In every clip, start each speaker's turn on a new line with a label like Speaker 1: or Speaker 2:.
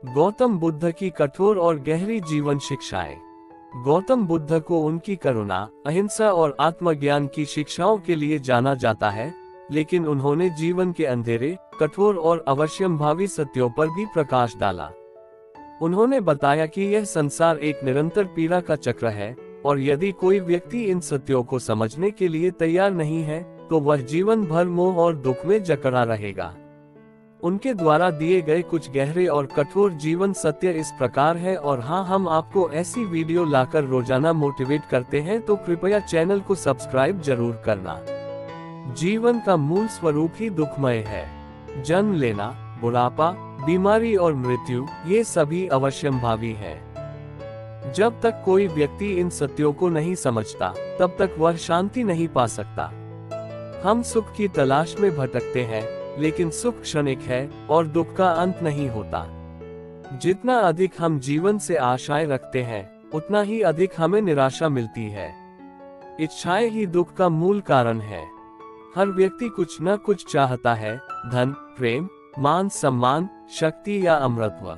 Speaker 1: गौतम बुद्ध की कठोर और गहरी जीवन शिक्षाएं। गौतम बुद्ध को उनकी करुणा, अहिंसा और आत्मज्ञान की शिक्षाओं के लिए जाना जाता है, लेकिन उन्होंने जीवन के अंधेरे, कठोर और अवश्यंभावी सत्यों पर भी प्रकाश डाला। उन्होंने बताया कि यह संसार एक निरंतर पीड़ा का चक्र है, और यदि कोई व्यक्ति इन सत्यों को समझने के लिए तैयार नहीं है, तो वह जीवन भर मोह और दुख में जकड़ा रहेगा। उनके द्वारा दिए गए कुछ गहरे और कठोर जीवन सत्य इस प्रकार है, और हाँ, हम आपको ऐसी वीडियो लाकर रोजाना मोटिवेट करते हैं, तो कृपया चैनल को सब्सक्राइब जरूर करना। जीवन का मूल स्वरूप ही दुखमय है। जन्म लेना, बुढ़ापा, बीमारी और मृत्यु, ये सभी अवश्यंभावी हैं। जब तक कोई व्यक्ति इन सत्यों को नहीं समझता, तब तक वह शांति नहीं पा सकता। हम सुख की तलाश में भटकते हैं, लेकिन सुख क्षणिक है और दुख का अंत नहीं होता। जितना अधिक हम जीवन से आशाएं रखते हैं, उतना ही अधिक हमें निराशा मिलती है। इच्छाएं ही दुख का मूल कारण है। हर व्यक्ति कुछ न कुछ चाहता है, धन, प्रेम, मान सम्मान, शक्ति या अमरत्व।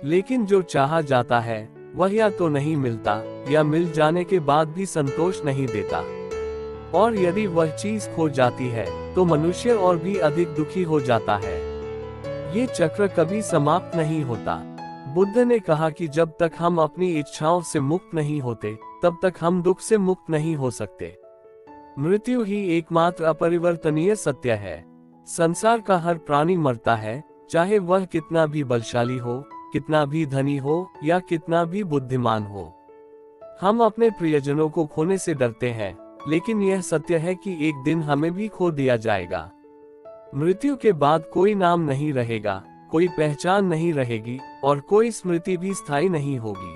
Speaker 1: लेकिन जो चाहा जाता है, वह या तो नहीं मिलता, या मिल जाने के बाद भी संतोष नहीं देता। और यदि वह चीज खो जाती है, तो मनुष्य और भी अधिक दुखी हो जाता है। ये चक्र कभी समाप्त नहीं होता। बुद्ध ने कहा कि जब तक हम अपनी इच्छाओं से मुक्त नहीं होते, तब तक हम दुख से मुक्त नहीं हो सकते। मृत्यु ही एकमात्र अपरिवर्तनीय सत्य है। संसार का हर प्राणी मरता है, चाहे वह कितना भी बलशाली हो, कितना भी धनी हो, या कितना भी बुद्धिमान हो। हम अपने प्रियजनों को खोने से डरते हैं, लेकिन यह सत्य है कि एक दिन हमें भी खो दिया जाएगा। मृत्यु के बाद कोई नाम नहीं रहेगा, कोई पहचान नहीं रहेगी, और कोई स्मृति भी स्थायी नहीं होगी।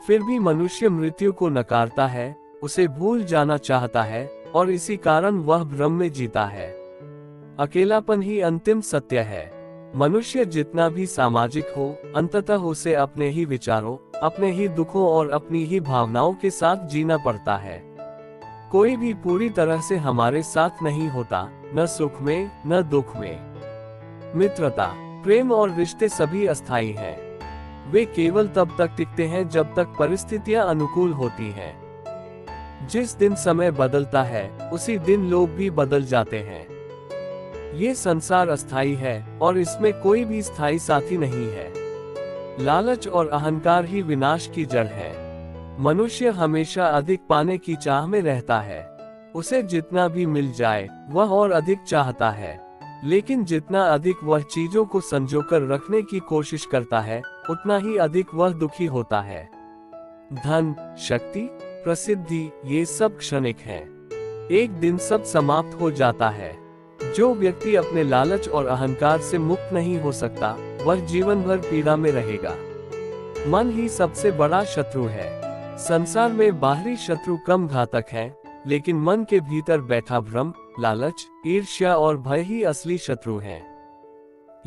Speaker 1: फिर भी मनुष्य मृत्यु को नकारता है, उसे भूल जाना चाहता है, और इसी कारण वह भ्रम में जीता है। अकेलापन ही अंतिम सत्य है। मनुष्य जितना भी सामाजिक हो, अंततः उसे अपने ही विचारों, अपने ही दुखों और अपनी ही भावनाओं के साथ जीना पड़ता है। कोई भी पूरी तरह से हमारे साथ नहीं होता, न सुख में न दुख में। मित्रता, प्रेम और रिश्ते सभी अस्थायी हैं। वे केवल तब तक टिकते हैं जब तक परिस्थितियां अनुकूल होती हैं। जिस दिन समय बदलता है, उसी दिन लोग भी बदल जाते हैं। ये संसार अस्थायी है, और इसमें कोई भी स्थायी साथी नहीं है। लालच और अहंकार ही विनाश की जड़ है। मनुष्य हमेशा अधिक पाने की चाह में रहता है। उसे जितना भी मिल जाए, वह और अधिक चाहता है। लेकिन जितना अधिक वह चीजों को संजोकर रखने की कोशिश करता है, उतना ही अधिक वह दुखी होता है। धन, शक्ति, प्रसिद्धि, ये सब क्षणिक हैं। एक दिन सब समाप्त हो जाता है। जो व्यक्ति अपने लालच और अहंकार से मुक्त नहीं हो सकता, वह जीवन भर पीड़ा में रहेगा। मन ही सबसे बड़ा शत्रु है। संसार में बाहरी शत्रु कम घातक हैं, लेकिन मन के भीतर बैठा भ्रम, लालच, ईर्ष्या और भय ही असली शत्रु हैं।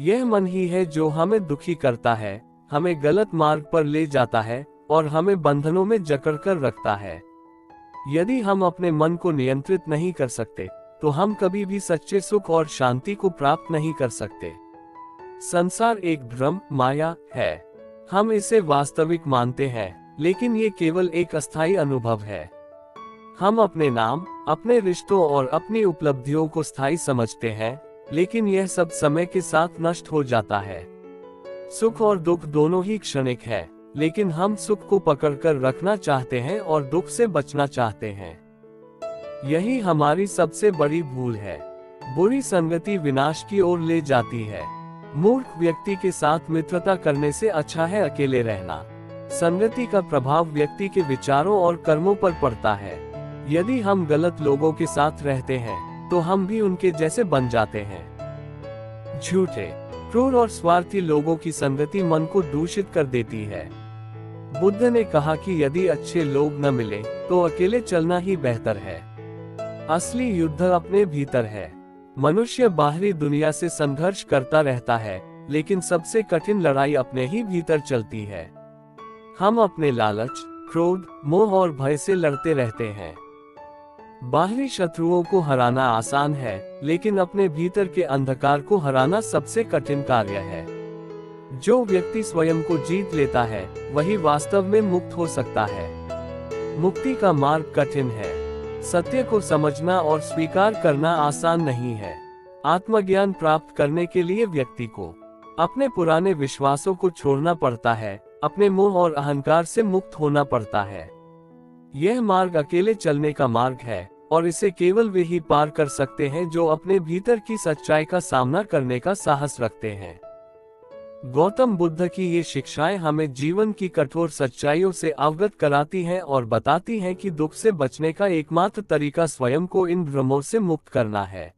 Speaker 1: यह मन ही है जो हमें दुखी करता है, हमें गलत मार्ग पर ले जाता है, और हमें बंधनों में जकड़कर रखता है। यदि हम अपने मन को नियंत्रित नहीं कर सकते, तो हम कभी भी सच्चे सुख और शांति को प्राप्त नहीं कर सकते। संसार एक भ्रम, माया है। हम इसे वास्तविक मानते हैं, लेकिन ये केवल एक अस्थायी अनुभव है। हम अपने नाम, अपने रिश्तों और अपनी उपलब्धियों को स्थायी समझते हैं, लेकिन यह सब समय के साथ नष्ट हो जाता है। सुख और दुख दोनों ही क्षणिक है, लेकिन हम सुख को पकड़कर रखना चाहते हैं और दुख से बचना चाहते हैं। यही हमारी सबसे बड़ी भूल है। बुरी संगति विनाश की ओर ले जाती है। मूर्ख व्यक्ति के साथ मित्रता करने से अच्छा है अकेले रहना। संगति का प्रभाव व्यक्ति के विचारों और कर्मों पर पड़ता है। यदि हम गलत लोगों के साथ रहते हैं, तो हम भी उनके जैसे बन जाते हैं। झूठे, क्रूर और स्वार्थी लोगों की संगति मन को दूषित कर देती है। बुद्ध ने कहा कि यदि अच्छे लोग न मिले, तो अकेले चलना ही बेहतर है। असली युद्ध अपने भीतर है। मनुष्य बाहरी दुनिया से संघर्ष करता रहता है, लेकिन सबसे कठिन लड़ाई अपने ही भीतर चलती है। हम अपने लालच, क्रोध, मोह और भय से लड़ते रहते हैं। बाहरी शत्रुओं को हराना आसान है, लेकिन अपने भीतर के अंधकार को हराना सबसे कठिन कार्य है। जो व्यक्ति स्वयं को जीत लेता है वही वास्तव में मुक्त हो सकता है। मुक्ति का मार्ग कठिन है। सत्य को समझना और स्वीकार करना आसान नहीं है। आत्मज्ञान प्राप्त करने के लिए व्यक्ति को अपने पुराने विश्वासों को छोड़ना पड़ता है, अपने मोह और अहंकार से मुक्त होना पड़ता है। यह मार्ग अकेले चलने का मार्ग है और इसे केवल वे ही पार कर सकते हैं जो अपने भीतर की सच्चाई का सामना करने का साहस रखते हैं। गौतम बुद्ध की ये शिक्षाएं हमें जीवन की कठोर सच्चाइयों से अवगत कराती हैं और बताती हैं कि दुख से बचने का एकमात्र तरीका स्वयं को इन भ्रमों से मुक्त करना है।